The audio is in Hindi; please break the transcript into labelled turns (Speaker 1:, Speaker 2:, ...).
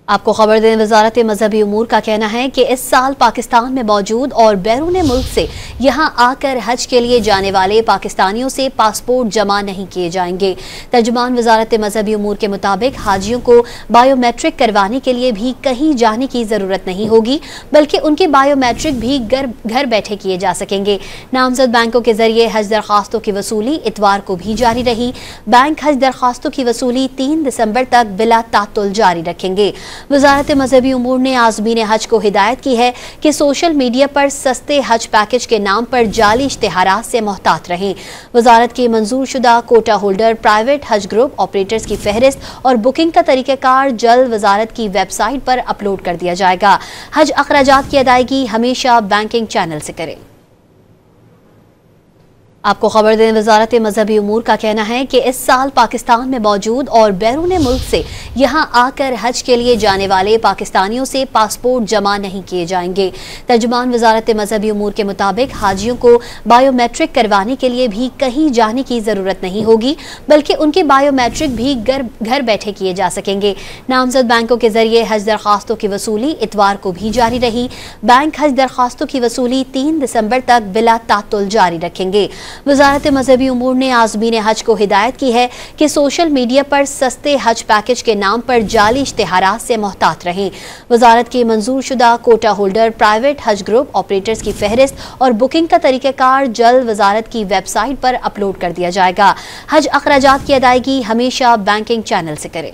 Speaker 1: आपको खबर दें, वजारत मजहबी उमूर का कहना है कि इस साल पाकिस्तान में मौजूद और बैरून मुल्क से यहाँ आकर हज के लिए जाने वाले पाकिस्तानियों से पासपोर्ट जमा नहीं किए जाएंगे। तर्जुमान वजारत मजहबी उमूर के मुताबिक हाजियों को बायोमेट्रिक करवाने के लिए भी कहीं जाने की जरूरत नहीं होगी, बल्कि उनके बायोमेट्रिक भी घर बैठे किए जा सकेंगे। नामजद बैंकों के जरिए हज दरखास्तों की वसूली इतवार को भी जारी रही। बैंक हज दरखास्तों की वसूली 3 दिसंबर तक बिला तातुल जारी रखेंगे। वजारत मजहबी उमूर ने आज़मीन हज को हिदायत की है कि सोशल मीडिया पर सस्ते हज पैकेज के नाम पर जाली इश्तिहारात से मोहतात रहें। वजारत की मंजूर शुदा कोटा होल्डर प्राइवेट हज ग्रुप ऑपरेटर्स की फहरिस्त और बुकिंग का तरीक़ाकार जल्द वजारत की वेबसाइट पर अपलोड कर दिया जाएगा। हज अखराजात की अदायगी हमेशा बैंकिंग चैनल से करें। आपको खबर दें, वजारत मजहबी उमूर का कहना है कि इस साल पाकिस्तान में मौजूद और बैरून मुल्क से यहाँ आकर हज के लिए जाने वाले पाकिस्तानियों से पासपोर्ट जमा नहीं किए जाएंगे। तर्जुमान वजारत मजहबी उमूर के मुताबिक हाजियों को बायोमेट्रिक करवाने के लिए भी कहीं जाने की जरूरत नहीं होगी, बल्कि उनके बायोमेट्रिक भी घर बैठे किए जा सकेंगे। नामजद बैंकों के जरिए हज दरखास्तों की वसूली इतवार को भी जारी रही। बैंक हज दरखास्तों की वसूली 3 दिसंबर तक बिला तातुल जारी रखेंगे। वजारत मजहबी उमूर ने आज़मीन हज को हिदायत की है कि सोशल मीडिया पर सस्ते हज पैकेज के नाम पर जाली इश्तिहारात से मोहतात रहें। वजारत की मंजूर शुदा कोटा होल्डर प्राइवेट हज ग्रुप ऑपरेटर्स की फहरिस्त और बुकिंग का तरीक़ाकार जल्द वजारत की वेबसाइट पर अपलोड कर दिया जाएगा। हज अखराजात की अदायगी हमेशा बैंकिंग चैनल से करें।